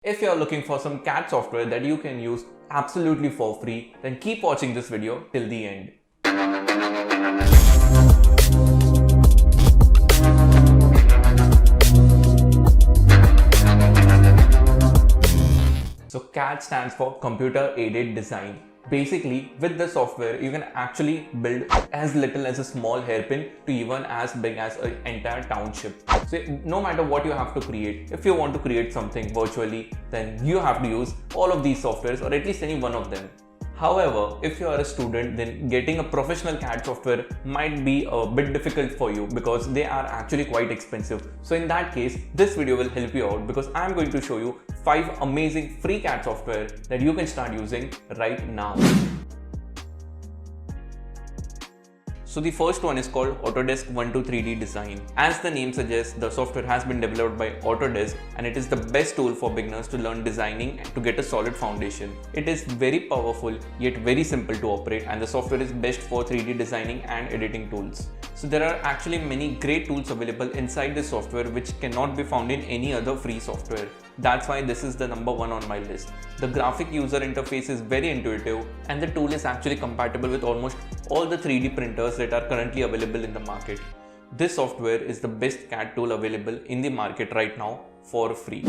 If you're looking for some CAD software that you can use absolutely for free, then keep watching this video till the end. So CAD stands for Computer Aided Design. Basically, with this software, you can actually build as little as a small hairpin to even as big as an entire township. So no matter what you have to create, if you want to create something virtually, then you have to use all of these softwares or at least any one of them. However, if you are a student, then getting a professional CAD software might be a bit difficult for you because they are actually quite expensive. So in that case, this video will help you out because I am going to show you 5 amazing free CAD software that you can start using right now. So the first one is called Autodesk 123D Design. As the name suggests, the software has been developed by Autodesk and it is the best tool for beginners to learn designing and to get a solid foundation. It is very powerful yet very simple to operate, and the software is best for 3D designing and editing tools. So there are actually many great tools available inside this software which cannot be found in any other free software. That's why this is the number 1 on my list. The graphic user interface is very intuitive and the tool is actually compatible with almost all the 3D printers that are currently available in the market. This software is the best CAD tool available in the market right now for free.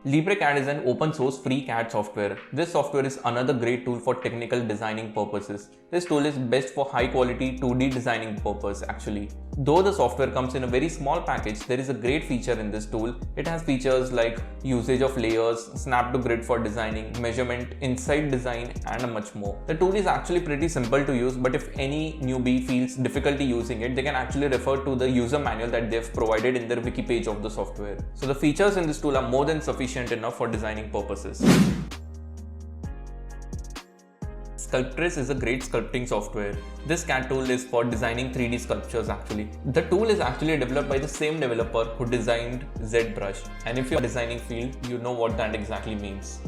LibreCAD is an open source free CAD software. This software is another great tool for technical designing purposes. This tool is best for high quality 2D designing purpose actually. Though the software comes in a very small package, there is a great feature in this tool. It has features like usage of layers, snap to grid for designing, measurement inside design, and much more. The tool is actually pretty simple to use, but if any newbie feels difficulty using it, they can actually refer to the user manual that they've provided in their wiki page of the software. So the features in this tool are more than sufficient enough for designing purposes. Sculptris is a great sculpting software. This CAD tool is for designing 3D sculptures actually. The tool is actually developed by the same developer who designed ZBrush, and if you're in the designing field, you know what that exactly means.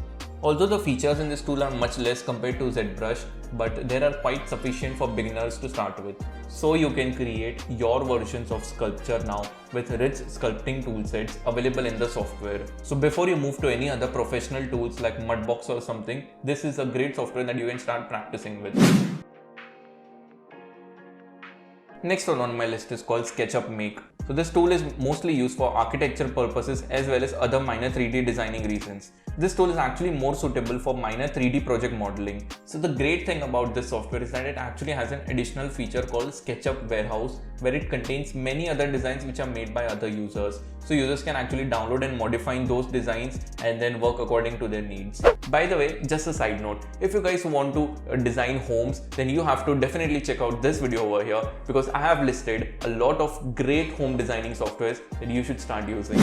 Although the features in this tool are much less compared to ZBrush, but they are quite sufficient for beginners to start with. So you can create your versions of sculpture now with rich sculpting toolsets available in the software. So before you move to any other professional tools like Mudbox or something, this is a great software that you can start practicing with. Next one on my list is called SketchUp Make. So this tool is mostly used for architecture purposes as well as other minor 3D designing reasons. This tool is actually more suitable for minor 3D project modeling. So the great thing about this software is that it actually has an additional feature called SketchUp Warehouse, where it contains many other designs which are made by other users. So users can actually download and modify those designs and then work according to their needs. By the way, just a side note, if you guys want to design homes, then you have to definitely check out this video over here because I have listed a lot of great home designing softwares that you should start using.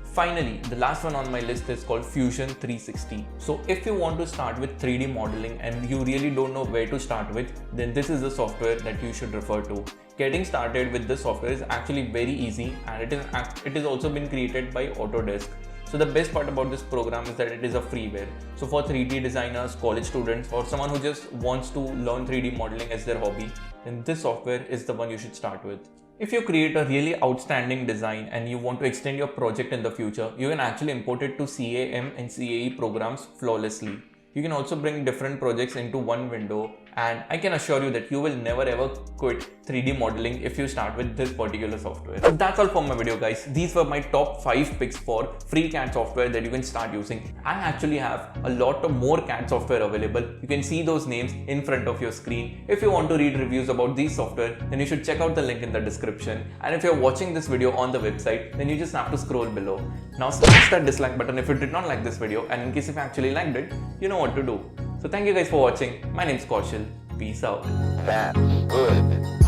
Finally, the last one on my list is called Fusion 360. So if you want to start with 3D modeling and you really don't know where to start with, then this is the software that you should refer to. Getting started with this software is actually very easy, and it has also been created by Autodesk. So the best part about this program is that it is a freeware. So for 3D designers, college students, or someone who just wants to learn 3D modeling as their hobby, then this software is the one you should start with. If you create a really outstanding design and you want to extend your project in the future, you can actually import it to CAM and CAE programs flawlessly. You can also bring different projects into one window, and I can assure you that you will never ever quit 3D modeling if you start with this particular software. So that's all for my video guys. These were my top 5 picks for free CAD software that you can start using. I actually have a lot of more CAD software available. You can see those names in front of your screen. If you want to read reviews about these software, then you should check out the link in the description. And if you're watching this video on the website, then you just have to scroll below. Now smash that dislike button if you did not like this video, and in case if you actually liked it, you know what to do. So thank you guys for watching. My name is Kaushal. Peace out. Bad. Good.